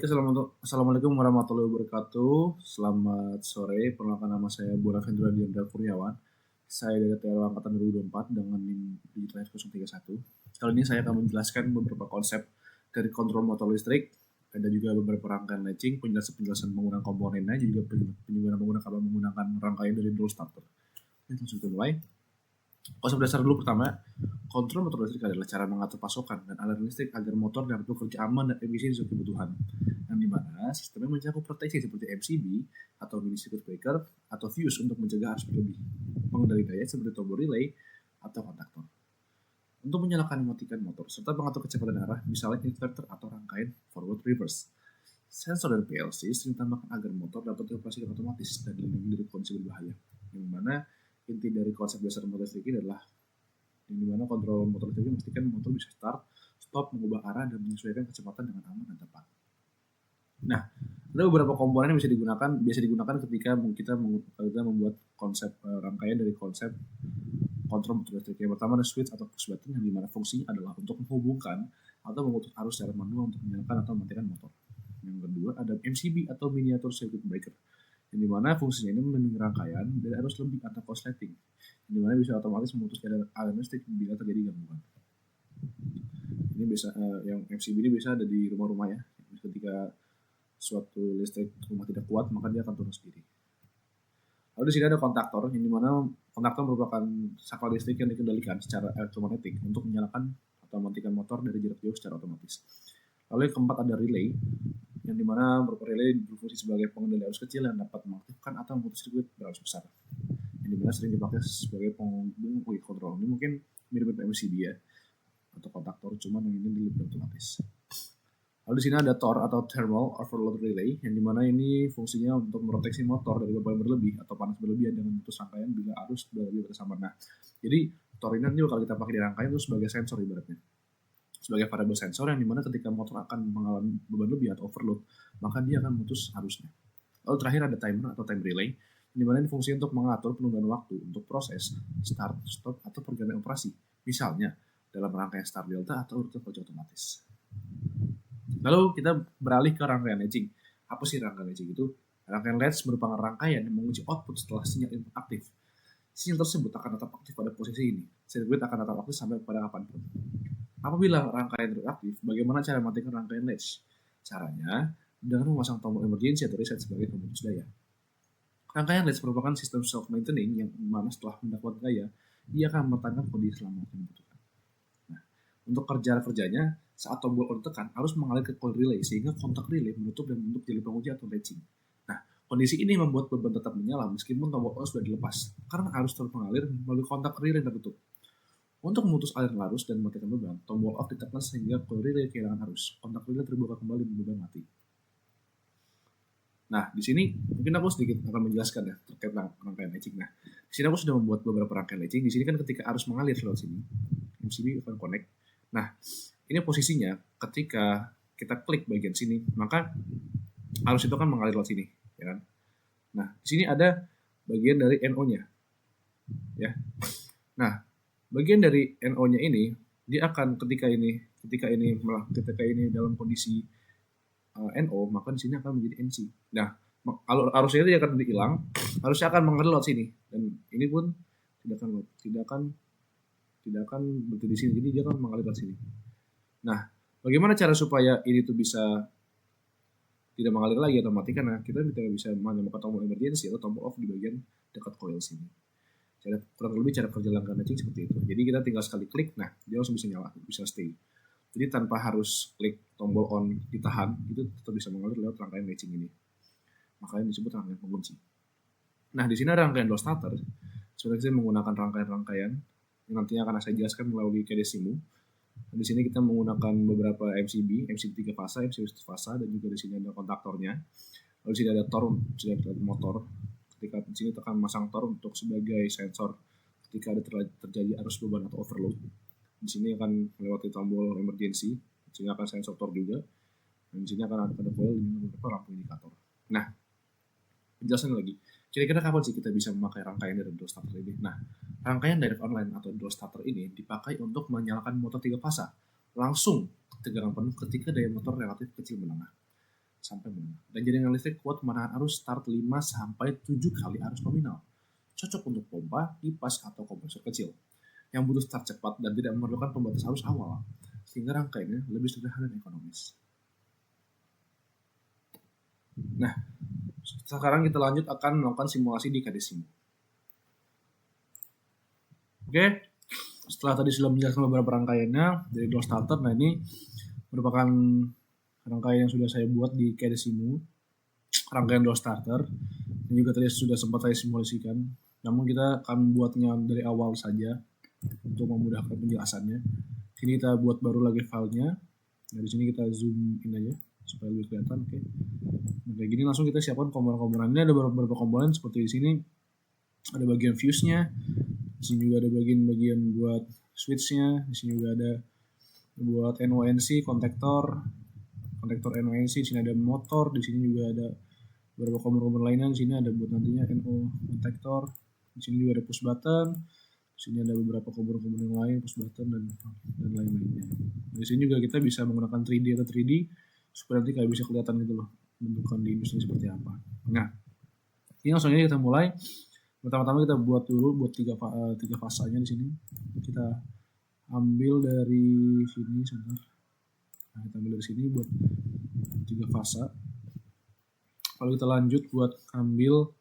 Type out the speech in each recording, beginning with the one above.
Assalamualaikum warahmatullahi wabarakatuh. Selamat sore, perkenalkan nama saya Bonaventura Diandra Kurniawan. Saya dari TRO Angkatan 2024 dengan NIM Digital 031. Kali ini saya akan menjelaskan beberapa konsep dari kontrol motor listrik, ada juga beberapa rangkaian latching, penjelasan penggunaan komponennya, juga penjelasan menggunakan rangkaian dari dual starter. Langsung kita mulai. Konsep dasar dulu pertama, kontrol motor listrik adalah cara mengatur pasokan dan aliran listrik agar motor dapat bekerja aman dan efisien sesuai kebutuhan. Yang dimana sistemnya mencakup proteksi seperti MCB atau mini circuit breaker atau fuse untuk mencegah arus berlebih, pengendali daya seperti tombol relay atau kontaktor. Untuk menyalakan dan mematikan motor serta mengatur kecepatan arah, misalnya inverter atau rangkaian forward reverse. Sensor dan PLC sering ditambahkan agar motor dapat dioperasikan otomatis dan dilindungi dari kondisi berbahaya. Yang mana inti dari konsep dasar motor listrik ini adalah yang dimana kontrol motor listrik memastikan motor bisa start, stop, mengubah arah, dan menyesuaikan kecepatan dengan aman dan tepat. Nah, ada beberapa komponen yang biasa digunakan ketika kita membuat konsep rangkaian dari konsep kontrol motor listrik. Yang pertama ada switch atau push button yang dimana fungsinya adalah untuk menghubungkan atau memutus arus secara manual untuk menyalakan atau mematikan motor. Yang kedua ada MCB atau miniatur circuit breaker, yang dimana fungsinya ini melindungi rangkaian dari arus lebih atau korsleting, yang dimana bisa otomatis memutus aliran listrik bila terjadi gangguan. Ini bisa yang MCB ini bisa ada di rumah-rumah ya. Ketika suatu listrik rumah tidak kuat, maka dia akan turun sendiri. Lalu di sini ada kontaktor, yang dimana kontaktor merupakan saklar listrik yang dikendalikan secara elektromagnetik untuk menyalakan atau mematikan motor dari jarak jauh secara otomatis. Lalu yang keempat ada relay, yang dimana merupakan relay berfungsi sebagai pengendali arus kecil yang dapat mengaktifkan atau memutus sirkuit berarus besar, yang dimana sering dipakai sebagai penghubung quick control. Ini mungkin mirip-mirip MCB ya, atau kontaktor, cuman yang ini lebih otomatis. Lalu di sini ada TOR atau Thermal Overload Relay, yang dimana ini fungsinya untuk proteksi motor dari beban berlebih atau panas berlebihan dengan memutus rangkaian bila arus berlebih bersama. Nah, jadi TOR ini nanti kalau kita pakai di rangkaian itu sebagai sensor ibaratnya, sebagai variable sensor yang dimana ketika motor akan mengalami beban lebih atau overload, maka dia akan memutus arusnya. Lalu terakhir ada timer atau time relay, yang dimana ini fungsi untuk mengatur penundaan waktu untuk proses start, stop, atau pergantian operasi. Misalnya dalam rangkaian start delta atau urutan kerja otomatis. Lalu kita beralih ke rangkaian latching. Apa sih rangkaian latching itu? Rangkaian latch merupakan rangkaian yang menguji output setelah sinyal input aktif. Sinyal tersebut akan tetap aktif pada posisi ini. Sirkuit akan tetap aktif sampai pada kapanpun. Apabila rangkaian tidak aktif, bagaimana cara mematikan rangkaian latch? Caranya dengan memasang tombol emergency atau reset sebagai pemutus daya. Rangkaian latch merupakan sistem self-maintaining yang mana setelah mendapat daya, dia akan mempertahankan kondisi selama waktu dibutuhkan. Nah, untuk kerjanya, saat tombol on ditekan, harus mengalir ke coil relay sehingga kontak relay menutup dan membentuk jalur penguji atau latching. Nah, kondisi ini membuat beban tetap menyala meskipun tombol on sudah dilepas, karena arus terus mengalir melalui kontak relay yang tertutup. Untuk memutus aliran arus dan mematikan beban, tombol off ditekan sehingga coil relay kehilangan arus. Kontak relay terbuka kembali dan beban mati. Nah, di sini mungkin aku sedikit akan menjelaskan ya terkait rangkaian latching. Nah, di sini aku sudah membuat beberapa rangkaian latching. Di sini kan ketika arus mengalir lewat sini, MCB akan connect. Nah, ini posisinya ketika kita klik bagian sini, maka arus itu akan mengalir lewat sini, ya kan? Nah, di sini ada bagian dari NO-nya, ya. Nah, bagian dari NO-nya ini dia akan ketika ini dalam kondisi NO, maka di sini akan menjadi NC. Nah, arusnya itu akan hilang, arusnya akan mengalir lewat sini, dan ini pun tidak akan berhenti di sini, jadi dia akan mengalir lewat sini. Nah, bagaimana cara supaya ini tuh bisa tidak mengalir lagi atau matikan? Nah, kita bisa menemukan tombol emergency atau tombol off di bagian dekat coil sini. Kurang lebih cara kerja rangkaian latching seperti itu. Jadi kita tinggal sekali klik, nah dia langsung bisa nyala, bisa stay. Jadi tanpa harus klik tombol on ditahan, itu tetap bisa mengalir lewat rangkaian latching ini. Makanya disebut rangkaian pengunci. Nah, di sini ada rangkaian door starter. Sebenarnya saya menggunakan rangkaian yang nantinya akan saya jelaskan melalui KDSIMU. Di sini kita menggunakan beberapa MCB 3 fasa, MCB 1 fasa, dan juga di sini ada kontaktornya. Lalu di sini ada TOR, di sini ada motor. Ketika di sini tekan masang TOR untuk sebagai sensor ketika ada terjadi arus beban atau overload. Di sini akan melewati tombol emergency, di sini akan sensor TOR juga, dan di sini akan ada coil dengan beberapa lampu indikator. Nah, penjelasan lagi. Kira-kira kapan sih kita bisa memakai rangkaian dari dual starter ini? Nah, rangkaian direct online atau dual starter ini dipakai untuk menyalakan motor 3 fasa langsung ketegangan penuh ketika daya motor relatif kecil menengah. sampai menengah. Dan jaringan listrik kuat menahan arus start 5 sampai 7 kali arus nominal. Cocok untuk pompa, kipas, atau kompresor kecil yang butuh start cepat dan tidak memerlukan pembatas arus awal, sehingga rangkaiannya lebih sederhana dan ekonomis. Nah, sekarang kita lanjut akan melakukan simulasi di KD-Simu. Oke, setelah tadi sudah menjelaskan beberapa rangkaiannya dari door starter, nah ini merupakan rangkaian yang sudah saya buat di KD-Simu, rangkaian door starter, dan juga tadi sudah sempat saya simulasikan. Namun kita akan membuatnya dari awal saja untuk memudahkan penjelasannya. Sini kita buat baru lagi filenya. Nah, di sini kita zoom in aja supaya lebih kelihatan. Oke. Nah, kayak gini langsung kita siapkan komponen-komponen. Ini ada beberapa komponen seperti di sini ada bagian fuse-nya. Di sini juga ada bagian buat switch-nya. Di sini juga ada buat NONC kontaktor NONC. Di sini ada motor. Di sini juga ada beberapa komponen lainnya. Di sini ada buat nantinya NO kontaktor. Di sini juga ada push button. Di sini ada beberapa komponen lain, push button dan lain-lainnya. Di sini juga kita bisa menggunakan 3D atau 3D supaya nanti kayak bisa kelihatan gitu loh bentukan di industri seperti apa. Nah, ini langsung aja kita mulai. Pertama-tama kita buat dulu buat tiga fasanya di sini. Kita ambil dari sini sebentar. Nah, kita ambil dari sini buat 3 fasa. Kalau kita lanjut buat ambil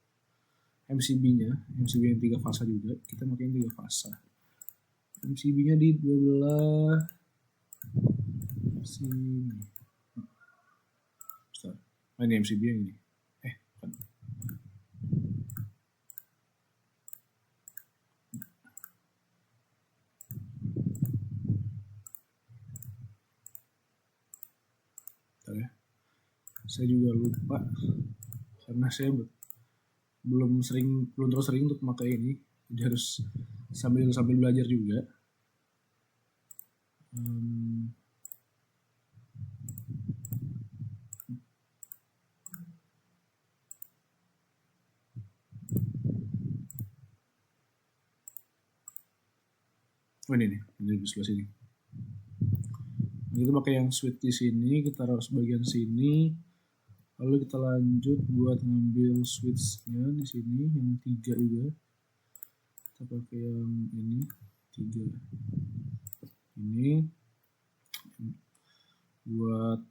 MCB-nya, MCB yang 3 fasa juga, kita pakai 3 fasa. MCB-nya di belah sini. Nah, ini MCB yang ini. Bukan. Bentar ya. Saya juga lupa karena saya belum terlalu sering untuk memakai ini, jadi harus sambil belajar juga. Oh ini di sebelah sini. Kita pakai yang switch di sini, kita taruh bagian sini. Lalu kita lanjut buat ngambil switch-nya di sini yang 3 juga. Kita pakai yang ini 3. Ini buat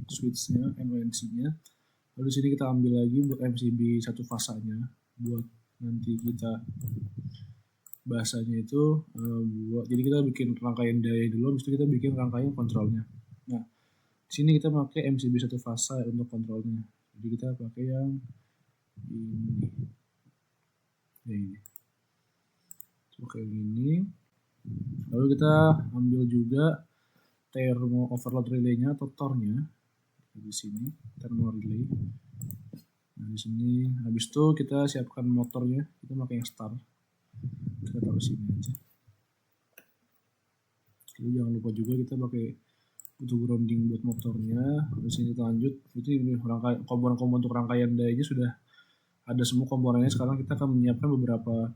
switch-nya, NONC-nya. Lalu di sini kita ambil lagi buat MCB 1 fasanya buat nanti kita bahasanya itu jadi kita bikin rangkaian daya dulu, habis itu kita bikin rangkaian kontrolnya. Nah, di sini kita pakai MCB 1 fasa untuk kontrolnya. Jadi kita pakai yang ini. Ini. Pakai yang ini. Lalu kita ambil juga thermo overload relay-nya atau tornya di sini, thermo relay. Nah, di sini habis itu kita siapkan motornya, kita pakai yang start. Kita taruh sini aja. Lalu jangan lupa juga kita pakai butuh grounding buat motornya. Habis ini kita lanjut. Itu ini komponen-komponen untuk rangkaian dayanya sudah ada semua komponennya. Sekarang kita akan menyiapkan beberapa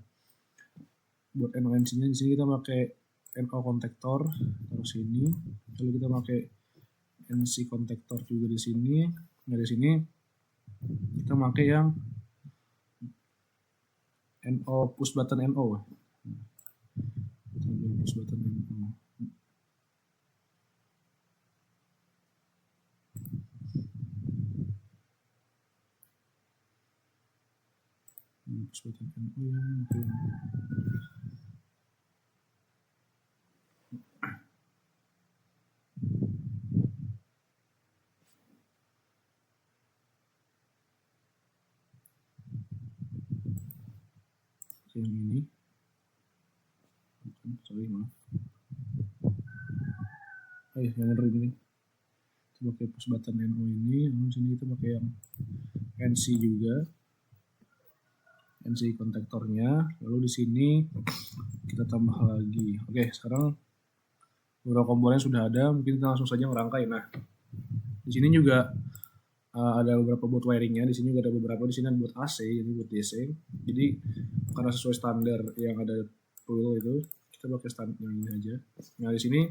buat NONC-nya. Di sini kita pakai NO kontaktor taruh sini. Lalu kita pakai NC kontaktor juga di sini. Nah, di sini kita pakai yang NO push button NO. Kita ambil push button NO. Push button NO yang ini. Sorry, maaf. Yang bener ini. Kita pakai push button NO ini. Lalu sini kita pakai yang NC juga. NC kontaktornya. Lalu di sini kita tambah lagi. Oke, sekarang beberapa komponen sudah ada. Mungkin kita langsung saja ngerangkai. Nah, di sini juga ada beberapa buat wiringnya. Di sini juga ada beberapa. Di sini ada buat AC, jadi buat DC. Jadi karena sesuai standar yang ada tool itu, kita pakai standar yang ini aja. Nah, di sini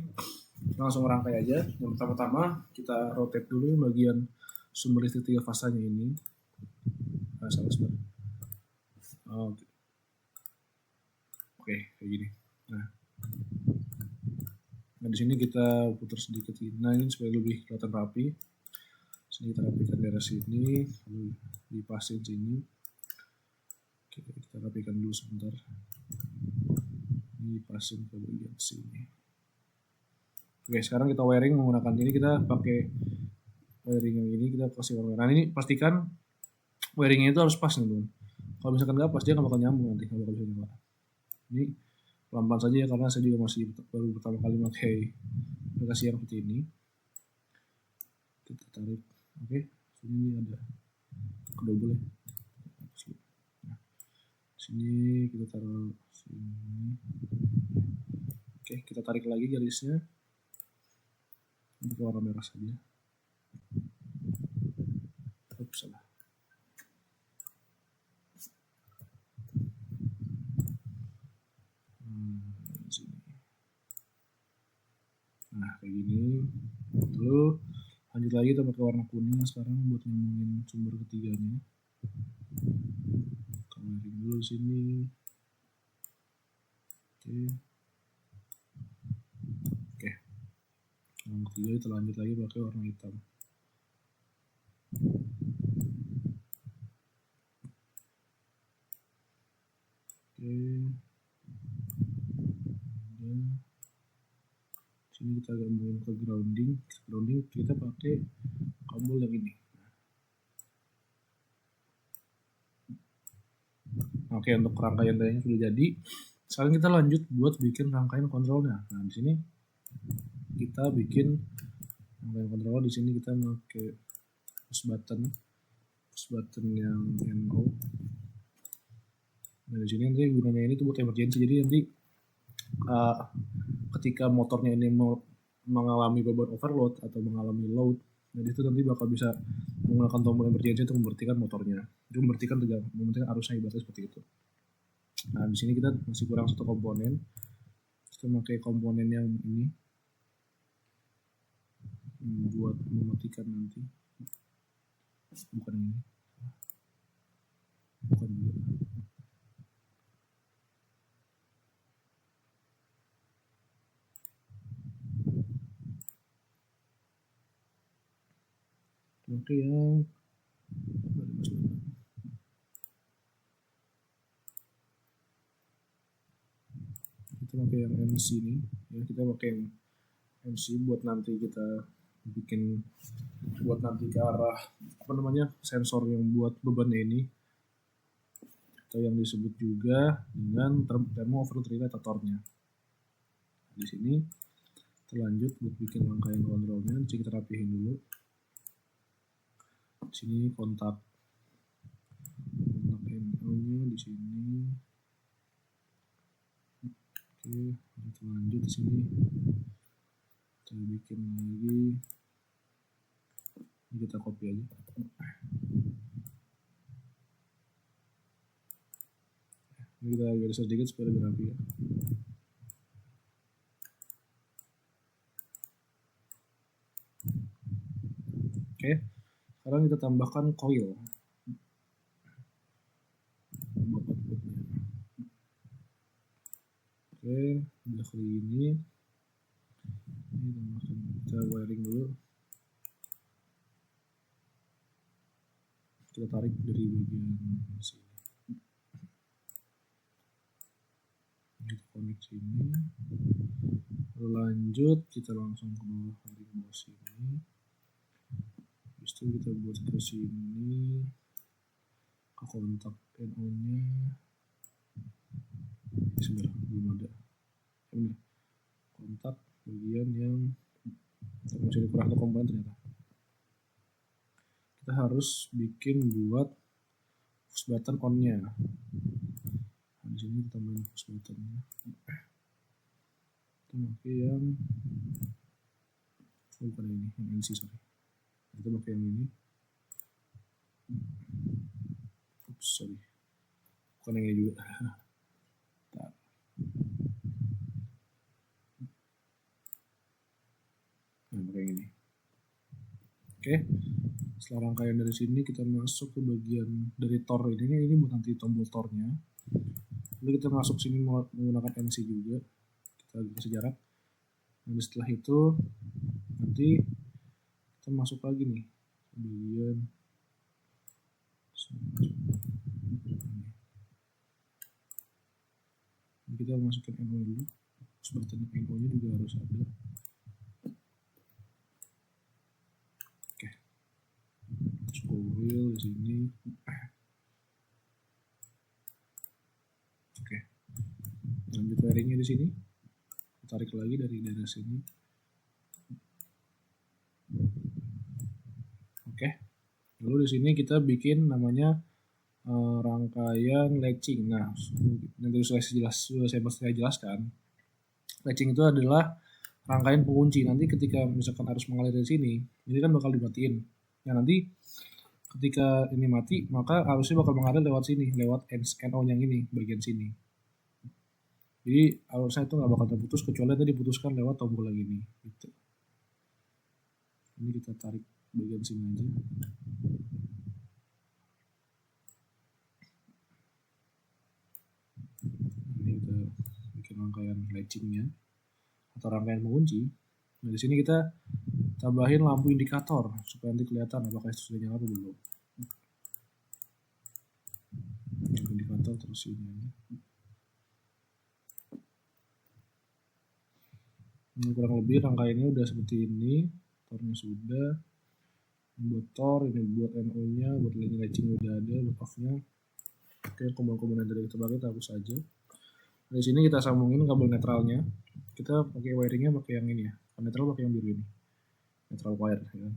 kita langsung ngerangkai aja. Yang pertama-tama kita rotate dulu bagian sumber listrik 3 fasanya ini. Salah sebentar. Oke, kayak gini. Nah di sini kita putar sedikit ini. Nah ini supaya lebih kelihatan rapi. Sini kita rapikan daerah sini, lalu dipasin sini. Oke, kita rapikan dulu sebentar. Ini pasin ke bagian sini. Oke, sekarang kita wiring menggunakan ini, kita pakai wiring yang ini, kita kasih warna. Nah ini pastikan wiringnya itu harus pas nih teman. Kalau misalkan nggak pas dia nggak bakal nyambung nanti, nggak bakal bisa nyala. Ini pelan-pelan saja ya karena saya juga masih baru pertama kali pakai aplikasi yang seperti ini. Kita tarik, oke, sini ada kedobel ya. Nah, sini kita taruh sini. Oke, kita tarik lagi garisnya. Untuk warna merah saja. Salah. Sini. Nah kayak gini. Lalu lanjut lagi kita pakai warna kuning sekarang buat nyambungin sumber ketiganya. Kalirin dulu sini. Oke. Yang ketiga kita lanjut lagi pakai warna hitam. Oke. Dan sini kita gabungin ke grounding. Grounding kita pakai kabel yang ini. Oke, untuk rangkaian dayanya sudah jadi. Sekarang kita lanjut buat bikin rangkaian kontrolnya. Nah di sini kita bikin rangkaian kontrol. Di sini kita pakai push button yang NO. Nah di sini nanti gunanya ini tuh buat emergency. Jadi nanti ketika motornya ini mengalami beban overload atau mengalami load, jadi itu nanti bakal bisa menggunakan tombol emergency untuk memberhentikan motornya. Itu memberhentikan arusnya, ibaratnya seperti itu. Nah di sini kita masih kurang satu komponen. Kita pakai komponen yang ini buat mematikan nanti. Bukan ini. Bukan juga. Oke yang kita pakai yang MC ini ya, kita pakai yang MC buat nanti kita bikin buat nanti ke arah sensor yang buat bebannya ini, atau yang disebut juga dengan thermo overload relatatornya. Di sini terlanjut buat bikin rangkaian kontrolnya. Jadi kita rapihin dulu. Di sini kontak NO-nya di sini. Oke, kita lanjut di sini. Kita bikin lagi. Ini kita copy aja. Ini kita garis sedikit supaya lebih rapi ya. Oke, sekarang kita tambahkan coil. Oke, udah kayak gini. Ini kita wiring dulu. Kita tarik dari bagian sini. Kita connect sini. Lalu lanjut kita langsung ke bawah sini. Habis itu kita buat ke sini, ke kontak NO-nya. Sebentar, belum ada. Ini kontak bagian yang masih kurang satu komponen ternyata. Kita harus bikin buat push button on-nya. Nah, di sini kita tambahin push button-nya. Kita pakai yang bukan ini, yang NC sorry. Kita pakai yang ini. Oops, sorry. Bukan yang ini juga. Nah, pakai yang ini. Oke. Setelah rangkaian dari sini kita masuk ke bagian dari tor ini buat nanti tombol tornya. Lalu kita masuk sini menggunakan NC juga, kita kasih jarak. Nah, setelah itu nanti kita masuk lagi nih ke bagian ini, kita masukin NO dulu, terus NO nya juga harus ada. Oke, terus coil di sini. Oke, lanjut wiringnya di sini, tarik lagi dari daerah sini. Oke, lalu di sini kita bikin namanya rangkaian latching. Nah, nanti sudah saya jelaskan. Latching itu adalah rangkaian pengunci. Nanti ketika misalkan harus mengalir dari sini, ini kan bakal dimatiin. Nah, nanti ketika ini mati, maka arusnya bakal mengalir lewat sini, lewat NO yang ini, bagian sini. Jadi arusnya itu nggak bakal terputus kecuali tadi diputuskan lewat tombol lagi ini. Gitu. Ini kita tarik bagian sini aja. Ini kita bikin rangkaian latchingnya atau rangkaian pengunci. Nah, di sini kita tambahin lampu indikator supaya nanti kelihatan apakah itu sudah nyala atau belum. Lampu indikator terus ini. Ini kurang lebih rangkaiannya udah seperti ini. Tornya sudah. Buat tor, ini buat NO-nya, buat latching udah ada, buat off-nya. Oke, komponen dari kita pakai hapus saja. Di sini kita sambungin kabel netralnya. Kita pakai wiringnya pakai yang ini ya. Kalau netral pakai yang biru ini. Netral wire ya.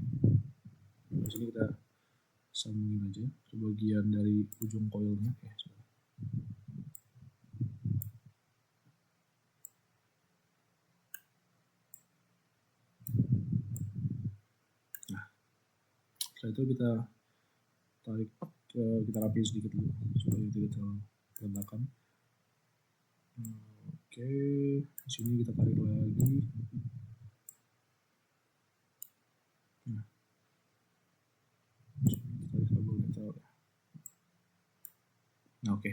Di sini kita sambungin aja ke bagian dari ujung coilnya. Nah, setelah itu kita tarik, kita rapiin sedikit dulu supaya tidak terlalu berantakan. Oke, di sini kita tarik lagi. Nah, tarik kabel netral. Nah, oke.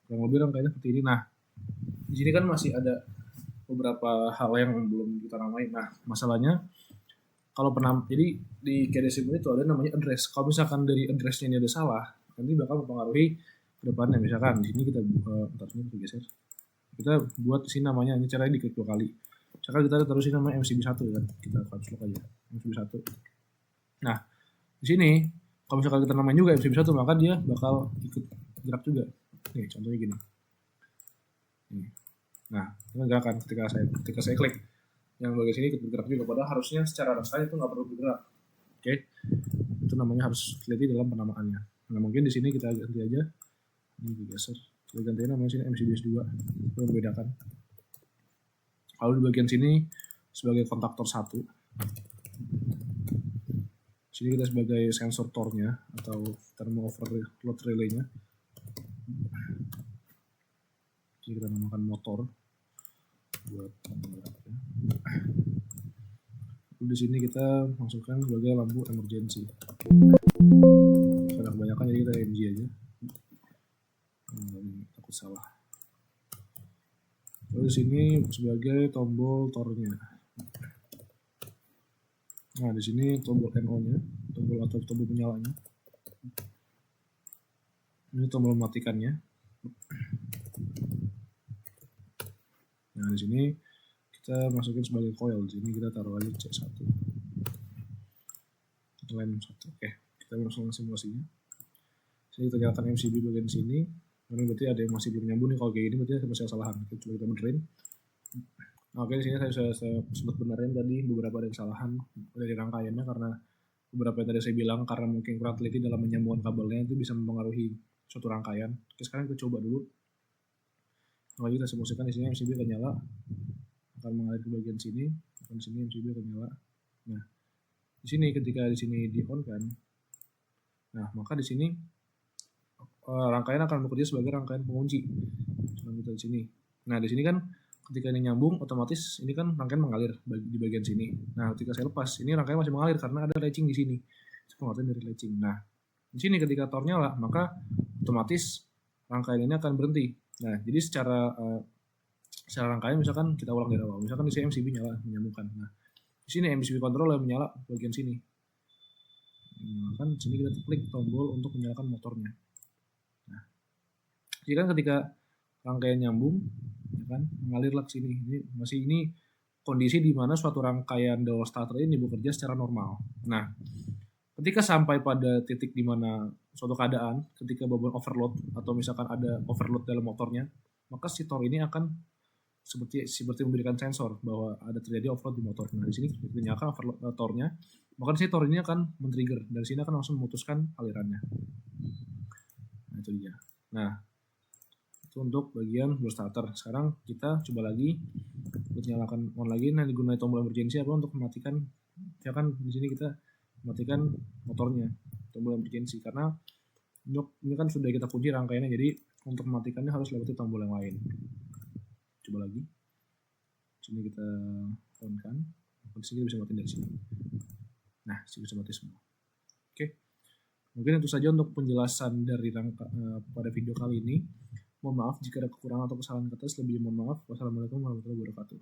Kurang lebih rangkaiannya seperti ini. Nah, di sini kan masih ada beberapa hal yang belum kita ramain. Nah, masalahnya kalau jadi di KDSIM itu ada namanya address. Kalau misalkan dari addressnya ini ada salah, nanti bakal mempengaruhi ke depannya. Misalkan di sini kita bentar, ini kita geser. Kita buat di sini namanya, ini caranya diklik 2 kali. Misalkan kita taruh sini namanya MCB1 kan. Kita cancel aja MCB1. Nah, di sini kalau misalkan kita namain juga MCB1, maka dia bakal ikut gerak juga. Nih, contohnya gini. Nih. Nah, ini gerakan ketika saya klik yang bagian sini ikut bergerak juga, padahal harusnya secara rasanya itu nggak perlu bergerak. Oke, itu namanya harus teliti dalam penamaannya. Nah, mungkin di sini kita ganti aja, ini digeser, kita ganti namanya sini MCBS2, itu membedakan. Kalau di bagian sini sebagai kontaktor 1, sini kita sebagai sensor tornya atau thermal overload relay-nya. Jadi kita namakan motor buat penggeraknya. Lalu di sini kita masukkan sebagai lampu emergency. Karena kebanyakan jadi kita MG aja. Takut salah. Lalu di sini sebagai tombol tornya. Nah, di sini tombol NO-nya, tombol atau tombol penyalanya. Ini tombol mematikannya. Nah, di sini kita masukin sebagai coil. Di sini kita taruh aja C1. Lem 1. Oke, kita langsung simulasinya. Sini kita nyalakan MCB bagian sini. Ini berarti ada yang masih belum nyambung nih. Kalau kayak gini berarti masih kesalahan. Coba kita benerin. Oke, di sini saya sempat benerin tadi beberapa ada kesalahan dari rangkaiannya karena beberapa yang tadi saya bilang karena mungkin kurang teliti dalam menyambungkan kabelnya itu bisa mempengaruhi suatu rangkaian. Oke, sekarang kita coba dulu. Kalau kita simulasikan di sini MCB akan nyala, akan mengalir ke bagian sini, dan di sini MCB akan nyala. Nah, di sini ketika di sini di on kan, nah maka di sini rangkaian akan bekerja sebagai rangkaian pengunci. Kita di sini. Nah, di sini kan ketika ini nyambung, otomatis ini kan rangkaian mengalir di bagian sini. Nah, ketika saya lepas, ini rangkaian masih mengalir karena ada latching di sini. Itu pengertian dari latching. Nah, di sini ketika tor nyala, maka otomatis rangkaian ini akan berhenti. Nah, jadi secara rangkaian misalkan kita ulang dari awal. Misalkan di sini MCB nyala menyambungkan. Nah, di sini MCB control yang menyala bagian sini. Menyalakan di sini kita klik tombol untuk menyalakan motornya. Nah, jadi kan ketika rangkaian nyambung, ya kan, mengalirlah ke sini. Ini kondisi di mana suatu rangkaian dawal starter ini bekerja secara normal. Nah, ketika sampai pada titik di mana suatu keadaan, ketika babon overload atau misalkan ada overload dalam motornya, maka si tor ini akan seperti memberikan sensor bahwa ada terjadi overload di motor. Nah, di sini dinyalakan overload tornya, maka di sini tor ini akan men-trigger. Dari sini akan langsung memutuskan alirannya. Nah, itu dia. Nah, itu untuk bagian door starter. Sekarang kita coba lagi untuk nyalakan on lagi. Nah, digunakan tombol emergency apa untuk mematikan, ya kan di sini kita matikan motornya, tombol emergency, karena ini kan sudah kita kunci rangkaiannya, jadi untuk mematikannya harus lewati tombol yang lain. Coba lagi, sini kita on kan, di sini bisa matiin dari sini. Nah, sini bisa mati semua. Oke, mungkin itu saja untuk penjelasan dari pada video kali ini. Mohon maaf jika ada kekurangan atau kesalahan kata. Lebihnya mohon maaf. Wassalamualaikum warahmatullahi wabarakatuh.